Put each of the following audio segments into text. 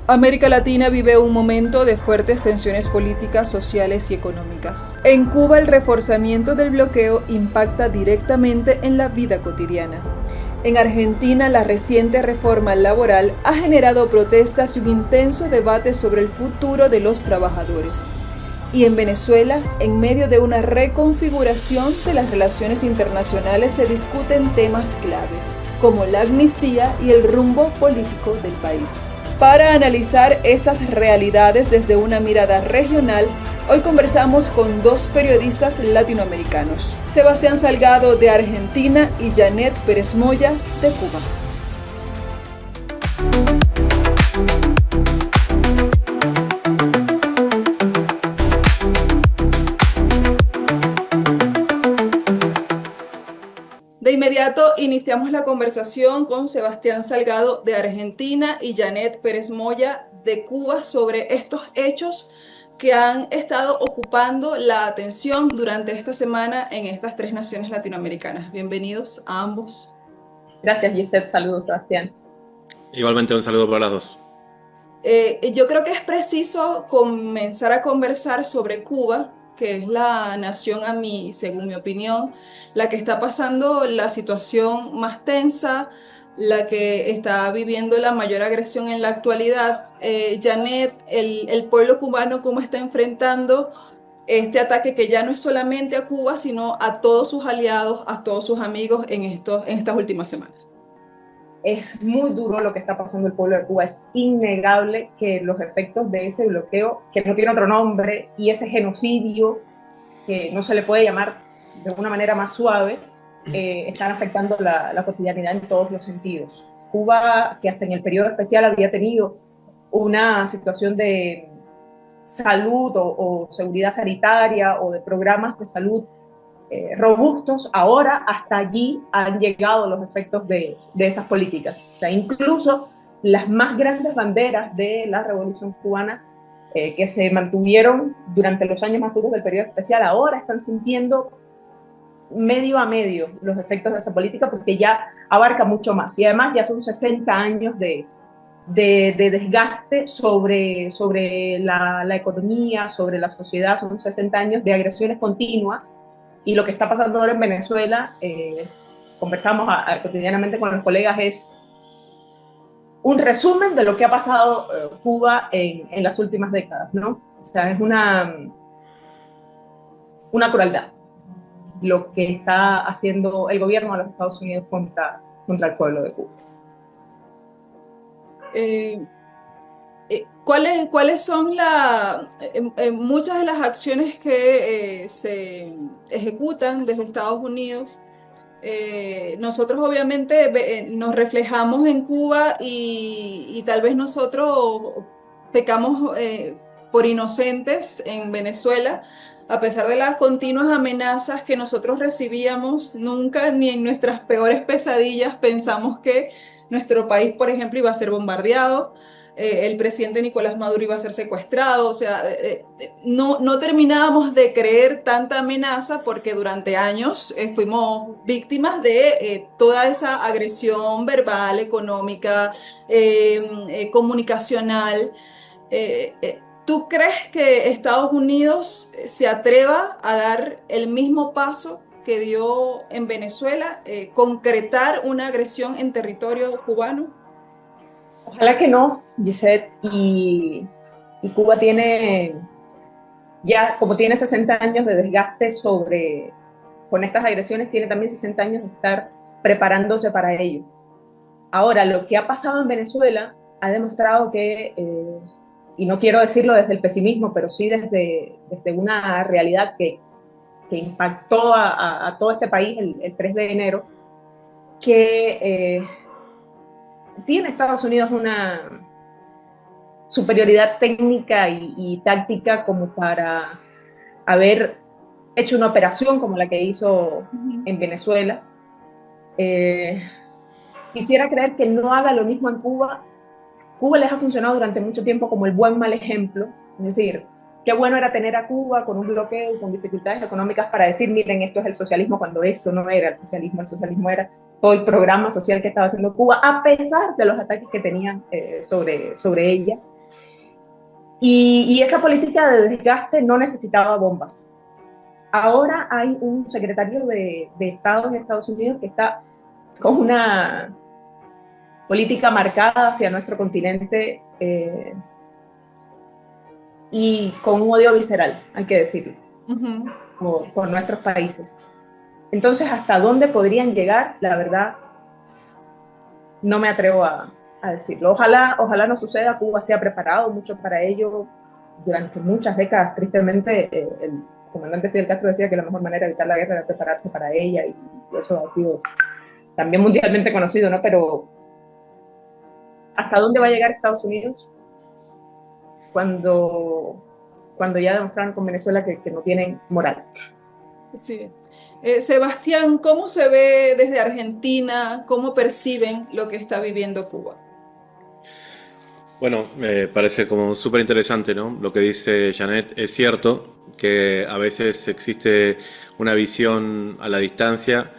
América Latina vive un momento de fuertes tensiones políticas, sociales y económicas. En Cuba, el reforzamiento del bloqueo impacta directamente en la vida cotidiana. En Argentina, la reciente reforma laboral ha generado protestas y un intenso debate sobre el futuro de los trabajadores. Y en Venezuela, en medio de una reconfiguración de las relaciones internacionales, se discuten temas clave, como la amnistía y el rumbo político del país. Para analizar estas realidades desde una mirada regional, hoy conversamos con dos periodistas latinoamericanos, Sebastián Salgado de Argentina y Janet Pérez Moya de Cuba. De inmediato iniciamos la conversación con Sebastián Salgado de Argentina y Janet Pérez Moya de Cuba sobre estos hechos que han estado ocupando la atención durante esta semana en estas tres naciones latinoamericanas. Bienvenidos a ambos. Gracias, Gisette. Saludos, Sebastián. Igualmente un saludo para las dos. Yo creo que es preciso comenzar a conversar sobre Cuba, que es la nación, según mi opinión, la que está pasando la situación más tensa, la que está viviendo la mayor agresión en la actualidad. Janet, el pueblo cubano, ¿cómo está enfrentando este ataque que ya no es solamente a Cuba, sino a todos sus aliados, a todos sus amigos en estas últimas semanas? Es muy duro lo que está pasando el pueblo de Cuba. Es innegable que los efectos de ese bloqueo, que no tiene otro nombre, y ese genocidio, que no se le puede llamar de una manera más suave, están afectando la cotidianidad en todos los sentidos. Cuba, que hasta en el periodo especial había tenido una situación de salud o seguridad sanitaria o de programas de salud robustos, ahora hasta allí han llegado los efectos de esas políticas. O sea, incluso las más grandes banderas de la Revolución Cubana que se mantuvieron durante los años más duros del periodo especial, ahora están sintiendo medio a medio los efectos de esa política, porque ya abarca mucho más. Y además ya son 60 años de desgaste sobre la economía, sobre la sociedad. Son 60 años de agresiones continuas. Y lo que está pasando ahora en Venezuela, conversamos cotidianamente con los colegas, es un resumen de lo que ha pasado Cuba en las últimas décadas, ¿no? O sea, es una crueldad lo que está haciendo el gobierno de los Estados Unidos contra el pueblo de Cuba. ¿Cuáles son muchas de las acciones que se ejecutan desde Estados Unidos? Nosotros obviamente nos reflejamos en Cuba y tal vez nosotros pecamos por inocentes en Venezuela, a pesar de las continuas amenazas que nosotros recibíamos. Nunca ni en nuestras peores pesadillas pensamos que nuestro país, por ejemplo, iba a ser bombardeado. El presidente Nicolás Maduro iba a ser secuestrado. O sea, no terminábamos de creer tanta amenaza porque durante años fuimos víctimas de toda esa agresión verbal, económica, comunicacional. ¿Tú crees que Estados Unidos se atreva a dar el mismo paso que dio en Venezuela, concretar una agresión en territorio cubano? Ojalá que no, Gisette, y Cuba tiene, ya como tiene 60 años de desgaste con estas agresiones, tiene también 60 años de estar preparándose para ello. Ahora, lo que ha pasado en Venezuela ha demostrado que, y no quiero decirlo desde el pesimismo, pero sí desde una realidad que impactó a todo este país el 3 de enero, que tiene Estados Unidos una superioridad técnica y táctica como para haber hecho una operación como la que hizo en Venezuela. Quisiera creer que no haga lo mismo en Cuba. Cuba les ha funcionado durante mucho tiempo como el buen mal ejemplo, es decir, qué bueno era tener a Cuba con un bloqueo, con dificultades económicas para decir, miren, esto es el socialismo, cuando eso no era el socialismo era todo el programa social que estaba haciendo Cuba, a pesar de los ataques que tenían sobre ella. Y esa política de desgaste no necesitaba bombas. Ahora hay un secretario de Estado en Estados Unidos que está con una política marcada hacia nuestro continente y con un odio visceral, hay que decirlo, por nuestros países. Entonces, ¿hasta dónde podrían llegar? La verdad, no me atrevo a decirlo. Ojalá no suceda. Cuba se ha preparado mucho para ello durante muchas décadas. Tristemente, el comandante Fidel Castro decía que la mejor manera de evitar la guerra era prepararse para ella, y eso ha sido también mundialmente conocido, ¿no? Pero ¿hasta dónde va a llegar Estados Unidos cuando ya demostraron con Venezuela que no tienen moral? Sí. Sebastián, ¿cómo se ve desde Argentina? ¿Cómo perciben lo que está viviendo Cuba? Bueno, me parece como súper interesante, ¿no? Lo que dice Janet es cierto que a veces existe una visión a la distancia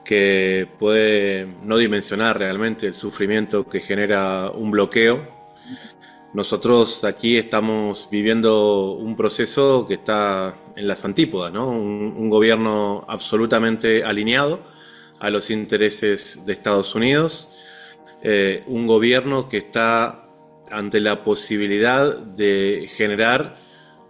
que puede no dimensionar realmente el sufrimiento que genera un bloqueo. Nosotros aquí estamos viviendo un proceso que está en las antípodas, ¿no? Un gobierno absolutamente alineado a los intereses de Estados Unidos, un gobierno que está ante la posibilidad de generar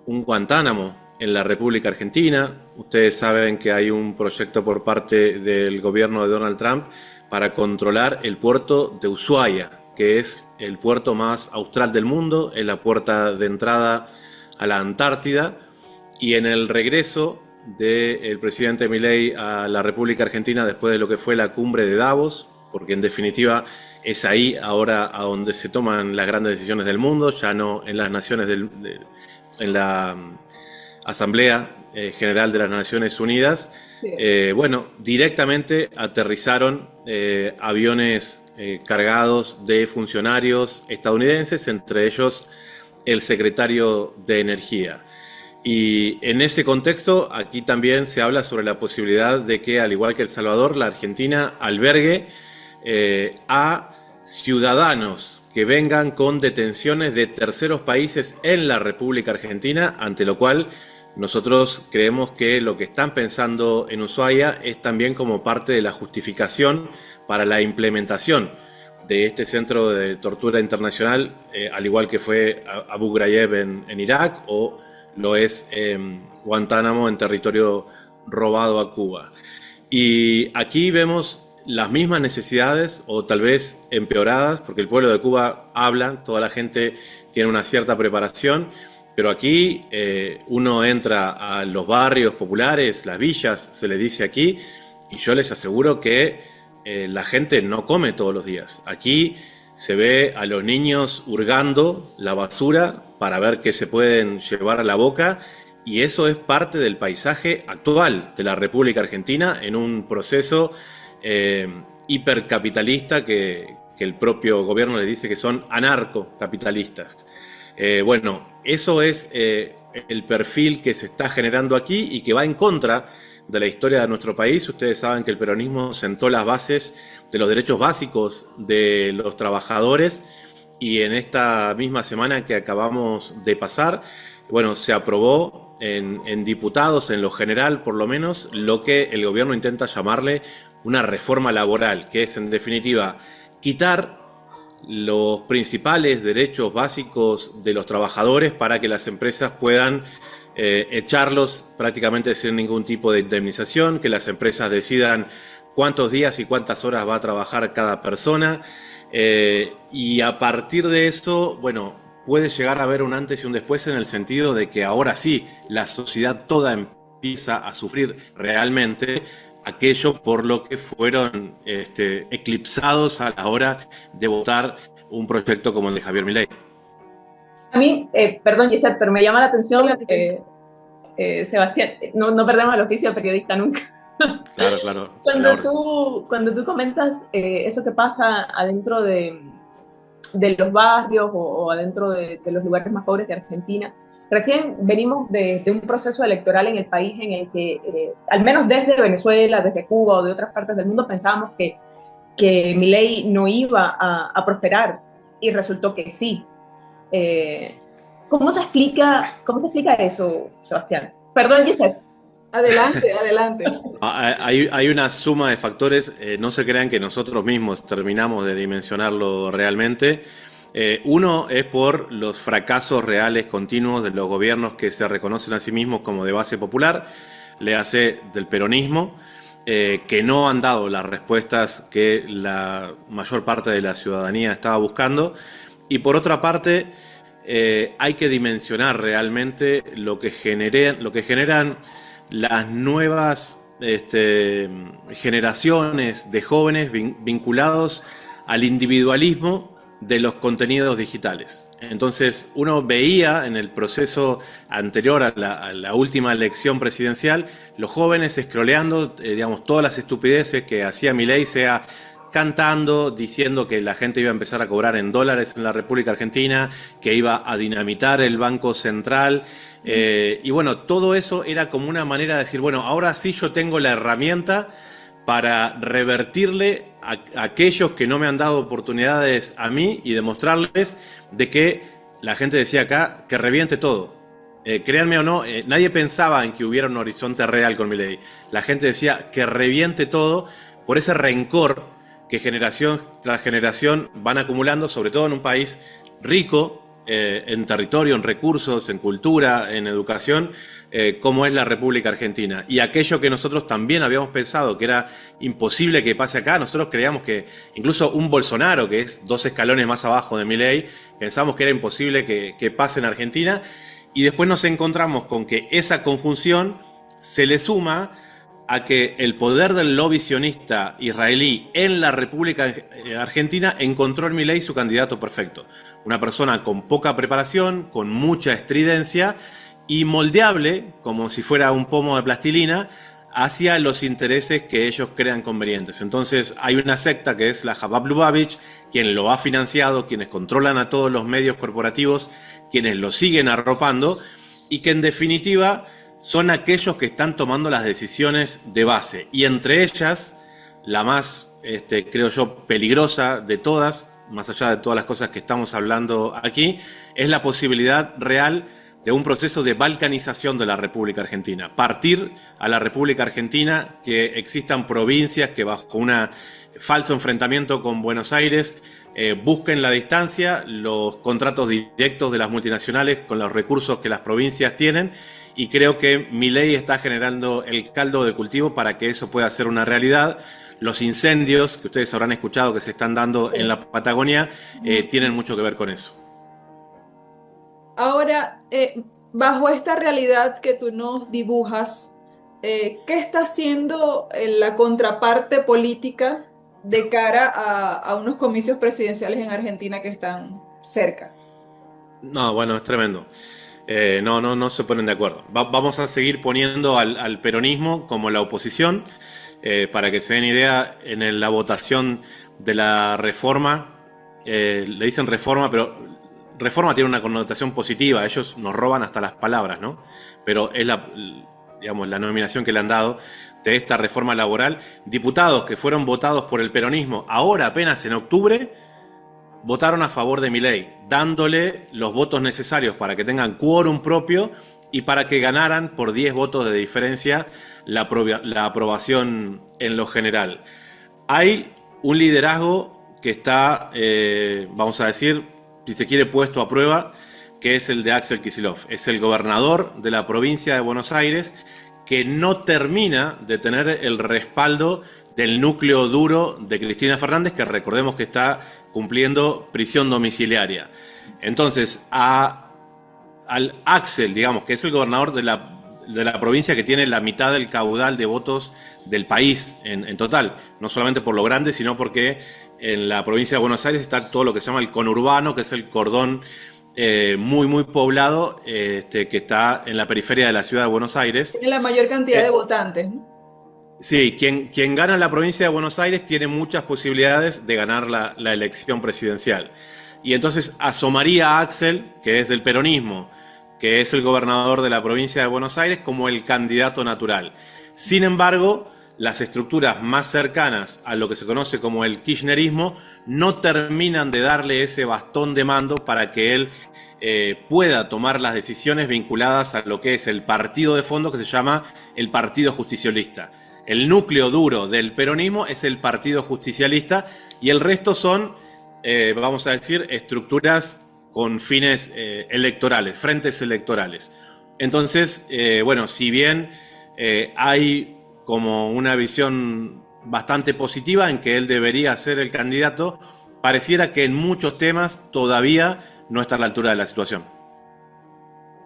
un Guantánamo en la República Argentina. Ustedes saben que hay un proyecto por parte del gobierno de Donald Trump para controlar el puerto de Ushuaia, que es el puerto más austral del mundo, es la puerta de entrada a la Antártida, y en el regreso del presidente Milei a la República Argentina después de lo que fue la cumbre de Davos, porque en definitiva es ahí ahora a donde se toman las grandes decisiones del mundo, ya no en las naciones en la Asamblea General de las Naciones Unidas. Sí. Bueno, directamente aterrizaron aviones cargados de funcionarios estadounidenses, entre ellos el secretario de Energía. Y en ese contexto, aquí también se habla sobre la posibilidad de que, al igual que El Salvador, la Argentina albergue a ciudadanos que vengan con detenciones de terceros países en la República Argentina, ante lo cual nosotros creemos que lo que están pensando en Ushuaia es también como parte de la justificación para la implementación de este centro de tortura internacional, al igual que fue Abu Ghraib en Irak, o lo es Guantánamo en territorio robado a Cuba. Y aquí vemos las mismas necesidades, o tal vez empeoradas, porque el pueblo de Cuba habla, toda la gente tiene una cierta preparación, pero aquí uno entra a los barrios populares, las villas, se les dice aquí, y yo les aseguro que la gente no come todos los días. Aquí se ve a los niños hurgando la basura para ver qué se pueden llevar a la boca, y eso es parte del paisaje actual de la República Argentina en un proceso hipercapitalista que el propio gobierno les dice que son anarcocapitalistas. Bueno, eso es el perfil que se está generando aquí y que va en contra de la historia de nuestro país. Ustedes saben que el peronismo sentó las bases de los derechos básicos de los trabajadores, y en esta misma semana que acabamos de pasar, bueno, se aprobó en diputados, en lo general por lo menos, lo que el gobierno intenta llamarle una reforma laboral, que es en definitiva quitar los principales derechos básicos de los trabajadores para que las empresas puedan echarlos prácticamente sin ningún tipo de indemnización, que las empresas decidan cuántos días y cuántas horas va a trabajar cada persona, y a partir de eso, bueno, puede llegar a haber un antes y un después en el sentido de que ahora sí, la sociedad toda empieza a sufrir realmente aquello por lo que fueron eclipsados a la hora de votar un proyecto como el de Javier Milei. A mí, perdón Gisette, pero me llama la atención, Sebastián, no perdemos el oficio de periodista nunca. Claro, claro. Cuando tú comentas eso que pasa adentro de los barrios o adentro de los lugares más pobres de Argentina, recién venimos de un proceso electoral en el país en el que, al menos desde Venezuela, desde Cuba o de otras partes del mundo, pensábamos que Milei no iba a prosperar, y resultó que sí. cómo se explica eso, Sebastián? Perdón, Giselle. Adelante, adelante. Hay una suma de factores, no se crean que nosotros mismos terminamos de dimensionarlo realmente. Uno es por los fracasos reales continuos de los gobiernos que se reconocen a sí mismos como de base popular, le hace del peronismo, que no han dado las respuestas que la mayor parte de la ciudadanía estaba buscando. Y por otra parte, hay que dimensionar realmente lo que generan las nuevas generaciones de jóvenes vinculados al individualismo de los contenidos digitales. Entonces, uno veía en el proceso anterior a la última elección presidencial, los jóvenes scrolleando, digamos, todas las estupideces que hacía Milei, sea cantando, diciendo que la gente iba a empezar a cobrar en dólares en la República Argentina, que iba a dinamitar el Banco Central. Y bueno, todo eso era como una manera de decir, bueno, ahora sí yo tengo la herramienta para revertirle a aquellos que no me han dado oportunidades a mí y demostrarles de que la gente decía acá que reviente todo. Créanme o no, nadie pensaba en que hubiera un horizonte real con Milei. La gente decía que reviente todo por ese rencor que generación tras generación van acumulando, sobre todo en un país rico en territorio, en recursos, en cultura, en educación, como es la República Argentina. Y aquello que nosotros también habíamos pensado que era imposible que pase acá, nosotros creíamos que incluso un Bolsonaro, que es 2 escalones más abajo de Milei, pensamos que era imposible que pase en Argentina, y después nos encontramos con que esa conjunción se le suma a que el poder del lobby sionista israelí en la República Argentina encontró en Milei su candidato perfecto. Una persona con poca preparación, con mucha estridencia y moldeable, como si fuera un pomo de plastilina, hacia los intereses que ellos crean convenientes. Entonces hay una secta que es la Chabad Lubavitch, quien lo ha financiado, quienes controlan a todos los medios corporativos, quienes lo siguen arropando y que en definitiva son aquellos que están tomando las decisiones de base. Y entre ellas, la más, creo yo, peligrosa de todas, más allá de todas las cosas que estamos hablando aquí, es la posibilidad real de un proceso de balcanización de la República Argentina. Partir a la República Argentina, que existan provincias que bajo un falso enfrentamiento con Buenos Aires busquen la distancia, los contratos directos de las multinacionales con los recursos que las provincias tienen, y creo que Milei está generando el caldo de cultivo para que eso pueda ser una realidad. Los incendios que ustedes habrán escuchado que se están dando en la Patagonia tienen mucho que ver con eso. Ahora, bajo esta realidad que tú nos dibujas, ¿qué está haciendo la contraparte política de cara a unos comicios presidenciales en Argentina que están cerca? No, bueno, es tremendo. No se ponen de acuerdo. Vamos a seguir poniendo al peronismo como la oposición. Para que se den idea, en la votación de la reforma, le dicen reforma, pero reforma tiene una connotación positiva. Ellos nos roban hasta las palabras, ¿no? Pero es digamos, la nominación que le han dado de esta reforma laboral. Diputados que fueron votados por el peronismo ahora apenas en octubre votaron a favor de Milei, dándole los votos necesarios para que tengan quórum propio y para que ganaran por 10 votos de diferencia la aprobación en lo general. Hay un liderazgo que está, vamos a decir, si se quiere, puesto a prueba, que es el de Axel Kicillof. Es el gobernador de la provincia de Buenos Aires que no termina de tener el respaldo del núcleo duro de Cristina Fernández, que recordemos que está cumpliendo prisión domiciliaria. Entonces, al Axel, digamos, que es el gobernador de la provincia que tiene la mitad del caudal de votos del país en total, no solamente por lo grande, sino porque en la provincia de Buenos Aires está todo lo que se llama el conurbano, que es el cordón muy poblado, que está en la periferia de la ciudad de Buenos Aires. Tiene la mayor cantidad de votantes, ¿no? Sí, quien gana la provincia de Buenos Aires tiene muchas posibilidades de ganar la elección presidencial. Y entonces asomaría a Axel, que es del peronismo, que es el gobernador de la provincia de Buenos Aires, como el candidato natural. Sin embargo, las estructuras más cercanas a lo que se conoce como el kirchnerismo no terminan de darle ese bastón de mando para que él pueda tomar las decisiones vinculadas a lo que es el partido de fondo que se llama el Partido Justicialista. El núcleo duro del peronismo es el Partido Justicialista y el resto son, vamos a decir, estructuras con fines electorales, frentes electorales. Entonces, bueno, si bien hay como una visión bastante positiva en que él debería ser el candidato, pareciera que en muchos temas todavía no está a la altura de la situación.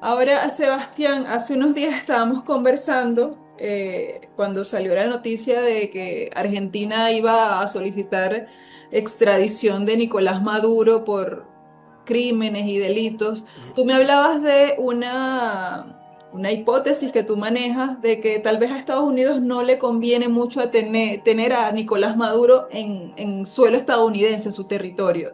Ahora, Sebastián, hace unos días estábamos conversando cuando salió la noticia de que Argentina iba a solicitar extradición de Nicolás Maduro por crímenes y delitos. Tú me hablabas de una hipótesis que tú manejas de que tal vez a Estados Unidos no le conviene mucho a tener a Nicolás Maduro en suelo estadounidense, en su territorio.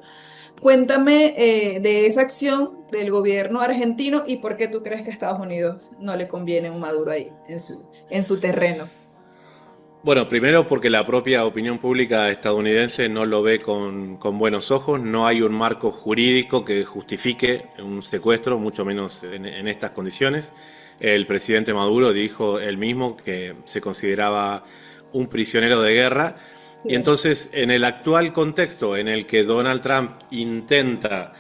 Cuéntame de esa acción del gobierno argentino y por qué tú crees que a Estados Unidos no le conviene un Maduro ahí, en su terreno. Bueno, primero porque la propia opinión pública estadounidense no lo ve con buenos ojos, no hay un marco jurídico que justifique un secuestro, mucho menos en estas condiciones. El presidente Maduro dijo él mismo que se consideraba un prisionero de guerra y Sí. entonces en el actual contexto en el que Donald Trump intenta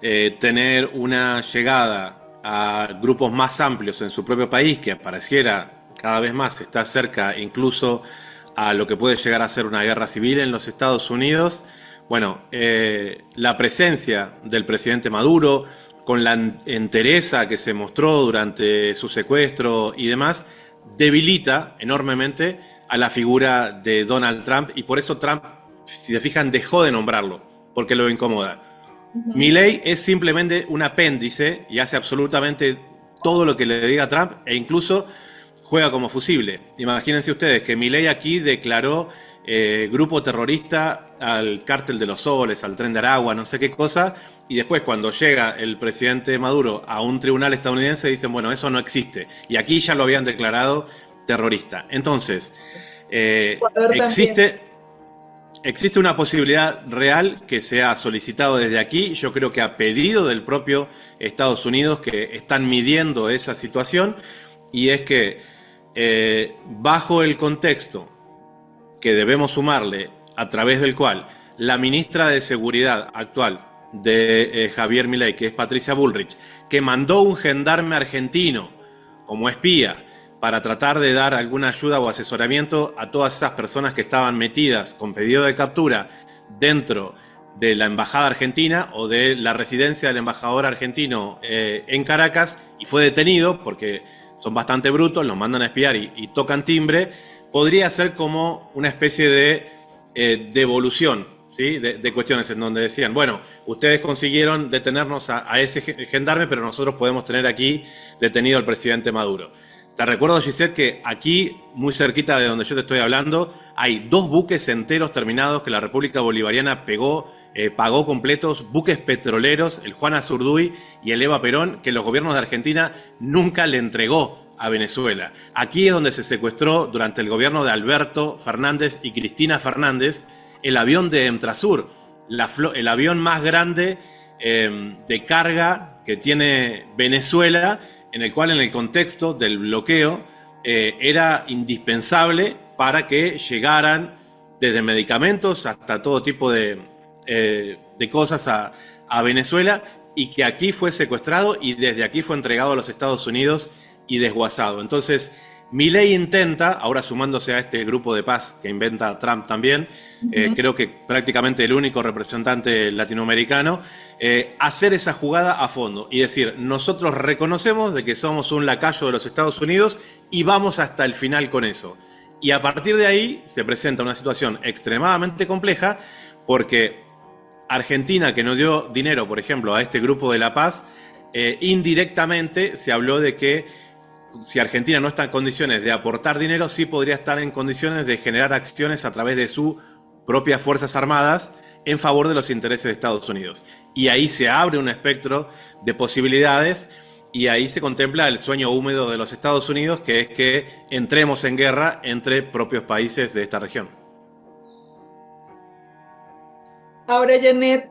tener una llegada a grupos más amplios en su propio país, que pareciera cada vez más está cerca incluso a lo que puede llegar a ser una guerra civil en los Estados Unidos. Bueno, la presencia del presidente Maduro, con la entereza que se mostró durante su secuestro y demás, debilita enormemente a la figura de Donald Trump y por eso Trump, si se fijan, dejó de nombrarlo, porque lo incomoda. Ujú. Milei es simplemente un apéndice y hace absolutamente todo lo que le diga Trump e incluso juega como fusible. Imagínense ustedes que Milei aquí declaró grupo terrorista al Cártel de los Soles, al Tren de Aragua, no sé qué cosa, y después cuando llega el presidente Maduro a un tribunal estadounidense dicen, bueno, eso no existe. Y aquí ya lo habían declarado terrorista. Entonces, Ecuador también. existe existe una posibilidad real que se ha solicitado desde aquí, yo creo que a pedido del propio Estados Unidos, que están midiendo esa situación, y es que bajo el contexto que debemos sumarle, a través del cual la ministra de Seguridad actual de Javier Milei, que es Patricia Bullrich, que mandó un gendarme argentino como espía para tratar de dar alguna ayuda o asesoramiento a todas esas personas que estaban metidas con pedido de captura dentro de la embajada argentina o de la residencia del embajador argentino en Caracas, y fue detenido porque son bastante brutos, los mandan a espiar y tocan timbre. Podría ser como una especie de devolución, ¿sí? De cuestiones en donde decían, bueno, ustedes consiguieron detenernos a ese gendarme, pero nosotros podemos tener aquí detenido al presidente Maduro. Te recuerdo, Gisette, que aquí, muy cerquita de donde yo te estoy hablando, hay 2 buques enteros terminados que la República Bolivariana pagó completos, buques petroleros, el Juan Azurduy y el Eva Perón, que los gobiernos de Argentina nunca le entregó a Venezuela. Aquí es donde se secuestró durante el gobierno de Alberto Fernández y Cristina Fernández el avión de Emtrasur, el avión más grande de carga que tiene Venezuela, en el cual en el contexto del bloqueo era indispensable para que llegaran desde medicamentos hasta todo tipo de cosas a Venezuela, y que aquí fue secuestrado y desde aquí fue entregado a los Estados Unidos y desguazado. Entonces, Milei intenta, ahora sumándose a este grupo de paz que inventa Trump también, Ujú. creo que prácticamente el único representante latinoamericano, hacer esa jugada a fondo y decir, nosotros reconocemos de que somos un lacayo de los Estados Unidos y vamos hasta el final con eso. Y a partir de ahí se presenta una situación extremadamente compleja, porque Argentina, que no dio dinero, por ejemplo, a este grupo de La Paz, indirectamente se habló de que si Argentina no está en condiciones de aportar dinero, sí podría estar en condiciones de generar acciones a través de sus propias Fuerzas Armadas en favor de los intereses de Estados Unidos. Y ahí se abre un espectro de posibilidades y ahí se contempla el sueño húmedo de los Estados Unidos, que es que entremos en guerra entre propios países de esta región. Ahora, Janet,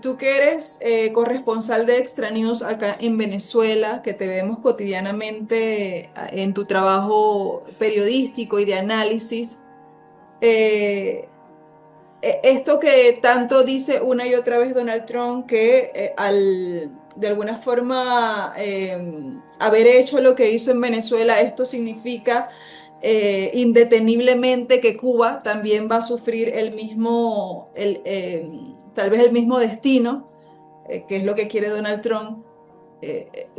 tú que eres corresponsal de Extra News acá en Venezuela, que te vemos cotidianamente en tu trabajo periodístico y de análisis, eh, esto que tanto dice una y otra vez Donald Trump, que de alguna forma haber hecho lo que hizo en Venezuela, esto significa indeteniblemente que Cuba también va a sufrir tal vez el mismo destino, que es lo que quiere Donald Trump.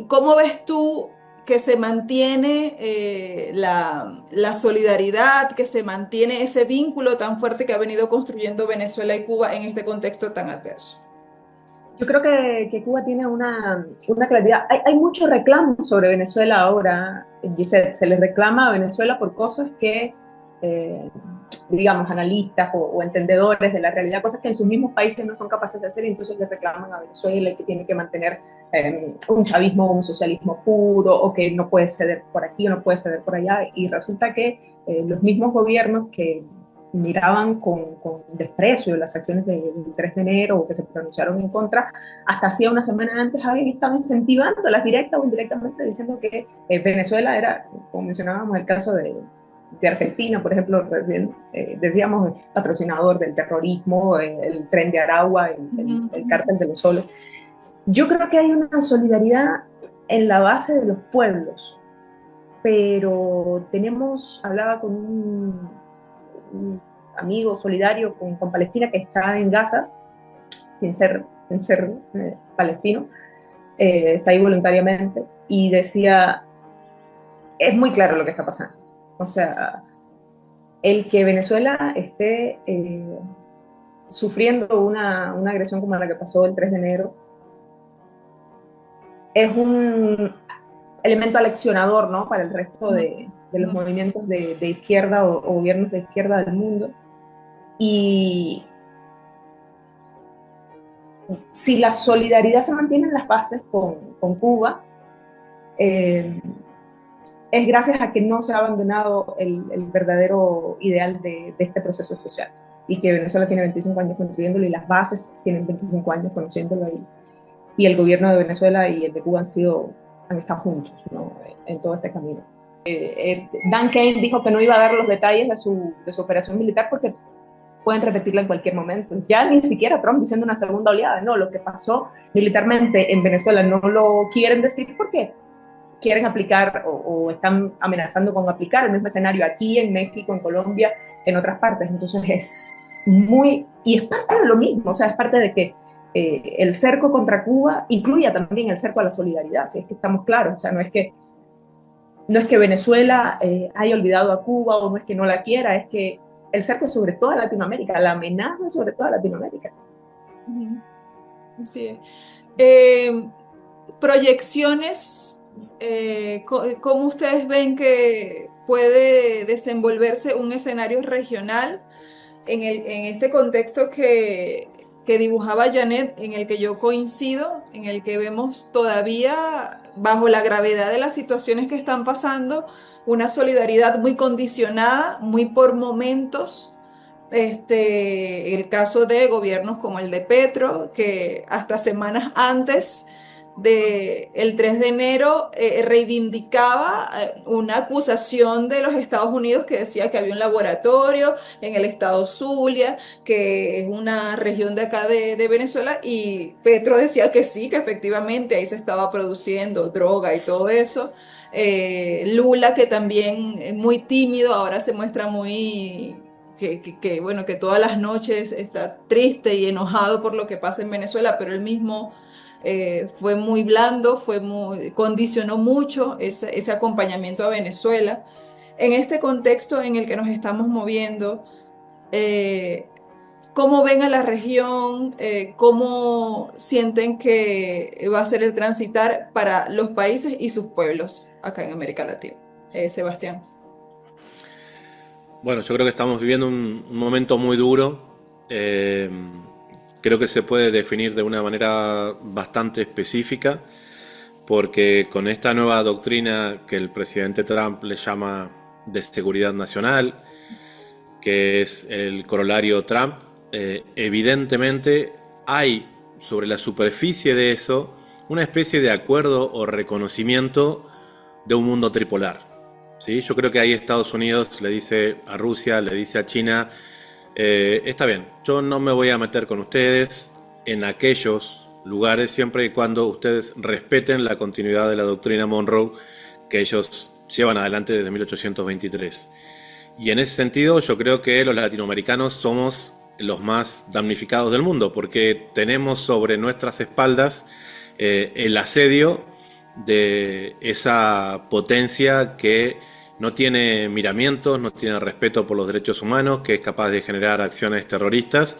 ¿Cómo ves tú que se mantiene la solidaridad, que se mantiene ese vínculo tan fuerte que ha venido construyendo Venezuela y Cuba en este contexto tan adverso? Yo creo que Cuba tiene una claridad. Hay mucho reclamo sobre Venezuela ahora, Giselle. Se les reclama a Venezuela por cosas que, eh, digamos, analistas o entendedores de la realidad, cosas que en sus mismos países no son capaces de hacer, y entonces les reclaman a Venezuela que tiene que mantener un chavismo o un socialismo puro, o que no puede ceder por aquí o no puede ceder por allá. Y resulta que los mismos gobiernos que miraban con desprecio las acciones del 3 de enero o que se pronunciaron en contra, hasta hacía una semana antes habían estado incentivándolas directa o indirectamente, diciendo que Venezuela era, como mencionábamos, el caso de Argentina, por ejemplo, recién decíamos, patrocinador del terrorismo, el tren de Aragua, el cártel de los soles. Yo creo que hay una solidaridad en la base de los pueblos, pero hablaba con un amigo solidario con Palestina que está en Gaza, sin ser palestino, está ahí voluntariamente, y decía, es muy claro lo que está pasando. O sea, el que Venezuela esté sufriendo una agresión como la que pasó el 3 de enero es un elemento aleccionador, ¿no?, para el resto de los movimientos de izquierda o gobiernos de izquierda del mundo. Y si la solidaridad se mantiene en las bases con Cuba, es gracias a que no se ha abandonado el verdadero ideal de este proceso social, y que Venezuela tiene 25 años construyéndolo, y las bases tienen 25 años conociéndolo, y el gobierno de Venezuela y el de Cuba han estado juntos, ¿no?, en todo este camino. Dan Kane dijo que no iba a dar los detalles de su operación militar porque pueden repetirla en cualquier momento. Ya ni siquiera Trump diciendo una segunda oleada, no, lo que pasó militarmente en Venezuela no lo quieren decir porque quieren aplicar o están amenazando con aplicar el mismo escenario aquí, en México, en Colombia, en otras partes. Entonces y es parte de lo mismo, o sea, es parte de que el cerco contra Cuba incluya también el cerco a la solidaridad, si es que estamos claros. O sea, no es que Venezuela haya olvidado a Cuba, o no es que no la quiera, es que el cerco es sobre toda Latinoamérica, la amenaza es sobre toda Latinoamérica. Sí. Proyecciones, ¿cómo ustedes ven que puede desenvolverse un escenario regional en este contexto que dibujaba Janet, en el que yo coincido, en el que vemos todavía, bajo la gravedad de las situaciones que están pasando, una solidaridad muy condicionada, muy por momentos? El caso de gobiernos como el de Petro, que hasta semanas antes del 3 de enero reivindicaba una acusación de los Estados Unidos que decía que había un laboratorio en el estado Zulia, que es una región de acá de Venezuela, y Petro decía que sí, que efectivamente ahí se estaba produciendo droga y todo eso. Lula, que también es muy tímido, ahora se muestra muy bueno, que todas las noches está triste y enojado por lo que pasa en Venezuela, pero él mismo fue muy blando, condicionó mucho ese acompañamiento a Venezuela. En este contexto en el que nos estamos moviendo, eh, ¿cómo ven a la región? ¿Cómo sienten que va a ser el transitar para los países y sus pueblos acá en América Latina? Sebastián. Bueno, yo creo que estamos viviendo un momento muy duro. Eh, Creo que se puede definir de una manera bastante específica, porque con esta nueva doctrina que el presidente Trump le llama de seguridad nacional, que es el corolario Trump, evidentemente hay sobre la superficie de eso una especie de acuerdo o reconocimiento de un mundo tripolar. ¿Sí? Yo creo que ahí Estados Unidos le dice a Rusia, le dice a China, está bien, yo no me voy a meter con ustedes en aquellos lugares siempre y cuando ustedes respeten la continuidad de la doctrina Monroe que ellos llevan adelante desde 1823. Y en ese sentido yo creo que los latinoamericanos somos los más damnificados del mundo porque tenemos sobre nuestras espaldas el asedio de esa potencia que no tiene miramientos, no tiene respeto por los derechos humanos, que es capaz de generar acciones terroristas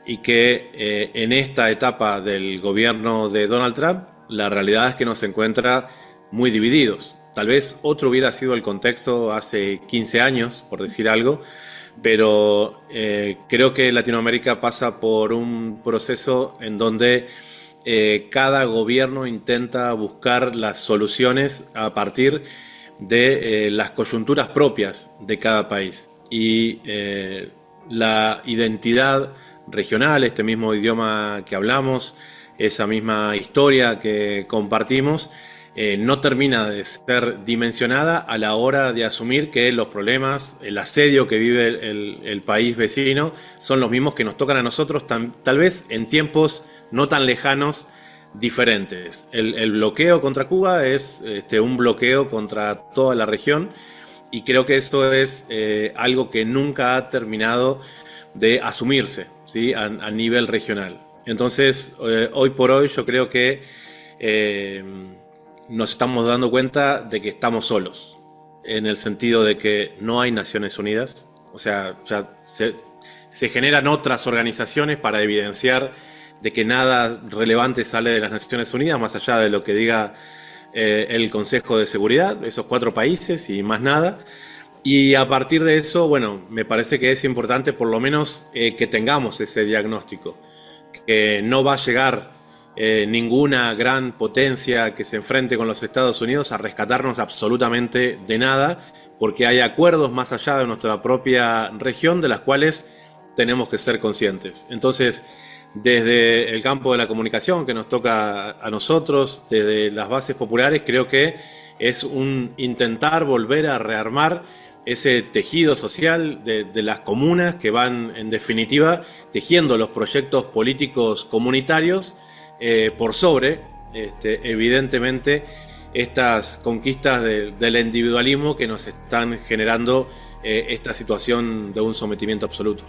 y que en esta etapa del gobierno de Donald Trump la realidad es que nos encuentra muy divididos. Tal vez otro hubiera sido el contexto hace 15 años, por decir algo, pero creo que Latinoamérica pasa por un proceso en donde cada gobierno intenta buscar las soluciones a partir de las coyunturas propias de cada país. Y la identidad regional, este mismo idioma que hablamos, esa misma historia que compartimos, no termina de ser dimensionada a la hora de asumir que los problemas, el asedio que vive el país vecino son los mismos que nos tocan a nosotros, tal vez en tiempos no tan lejanos, diferentes. El bloqueo contra Cuba es un bloqueo contra toda la región y creo que esto es algo que nunca ha terminado de asumirse, ¿sí? a nivel regional. Entonces, hoy por hoy yo creo que nos estamos dando cuenta de que estamos solos, en el sentido de que no hay Naciones Unidas, o sea, ya se generan otras organizaciones para evidenciar de que nada relevante sale de las Naciones Unidas, más allá de lo que diga el Consejo de Seguridad, esos 4 países y más nada. Y a partir de eso, bueno, me parece que es importante por lo menos que tengamos ese diagnóstico, que no va a llegar ninguna gran potencia que se enfrente con los Estados Unidos a rescatarnos absolutamente de nada, porque hay acuerdos más allá de nuestra propia región de las cuales tenemos que ser conscientes. Entonces, desde el campo de la comunicación que nos toca a nosotros, desde las bases populares, creo que es un intentar volver a rearmar ese tejido social de las comunas que van, en definitiva, tejiendo los proyectos políticos comunitarios por sobre, evidentemente, estas conquistas del individualismo que nos están generando esta situación de un sometimiento absoluto.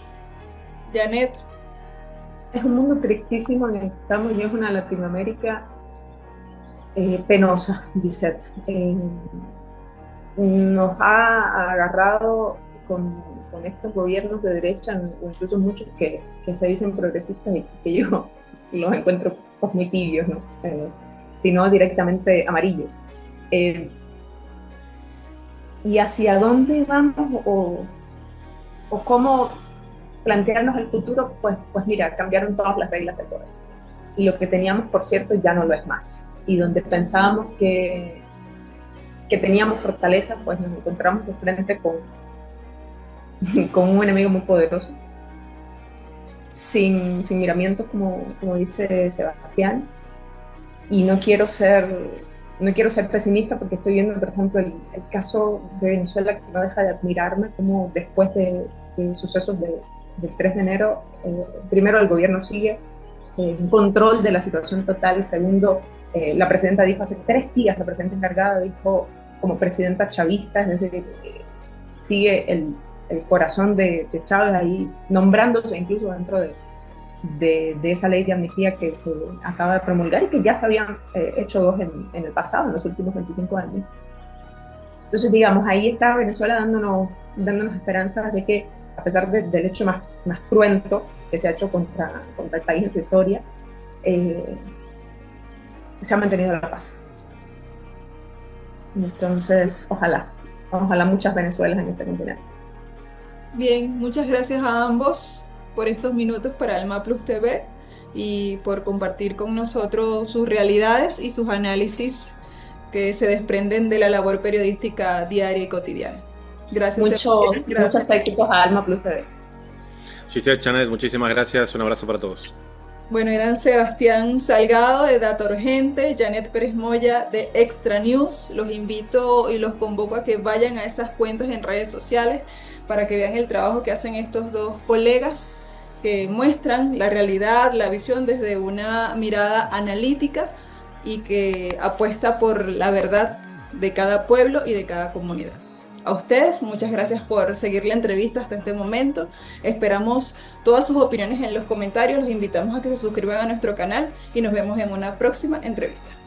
Janet. Es un mundo tristísimo en el que estamos y es una Latinoamérica penosa, Lisette. Nos ha agarrado con estos gobiernos de derecha, o incluso muchos que se dicen progresistas y que yo los encuentro pues, muy tibios, ¿no? Sino directamente amarillos. ¿Y hacia dónde vamos o cómo plantearnos el futuro? Pues mira, cambiaron todas las reglas del poder. Y lo que teníamos, por cierto, ya no lo es más. Y donde pensábamos que teníamos fortaleza, pues nos encontramos de frente con un enemigo muy poderoso, sin miramientos, como dice Sebastián. Y no quiero ser pesimista porque estoy viendo, por ejemplo, el caso de Venezuela, que no deja de admirarme, como después de sucesos del 3 de enero, primero el gobierno sigue en control de la situación total, y segundo, la presidenta dijo hace 3 días, la presidenta encargada dijo como presidenta chavista, es decir, sigue el corazón de Chávez ahí nombrándose incluso dentro de esa ley de amnistía que se acaba de promulgar y que ya se habían hecho 2 en el pasado, en los últimos 25 años. Entonces, digamos, ahí está Venezuela dándonos esperanzas de que, a pesar del hecho más cruento que se ha hecho contra el país en su historia, se ha mantenido la paz. Entonces, ojalá muchas Venezuelas en este continente. Bien, muchas gracias a ambos por estos minutos para Alma Plus TV y por compartir con nosotros sus realidades y sus análisis que se desprenden de la labor periodística diaria y cotidiana. Gracias. Muchos éxitos a Alma Plus TV. Giselle, Janet, muchísimas gracias. Un abrazo para todos. Bueno, eran Sebastián Salgado de Data Urgente, Janet Pérez Moya de Extra News. Los invito y los convoco a que vayan a esas cuentas en redes sociales para que vean el trabajo que hacen estos dos colegas que muestran la realidad, la visión desde una mirada analítica y que apuesta por la verdad de cada pueblo y de cada comunidad. A ustedes, muchas gracias por seguir la entrevista hasta este momento. Esperamos todas sus opiniones en los comentarios. Los invitamos a que se suscriban a nuestro canal y nos vemos en una próxima entrevista.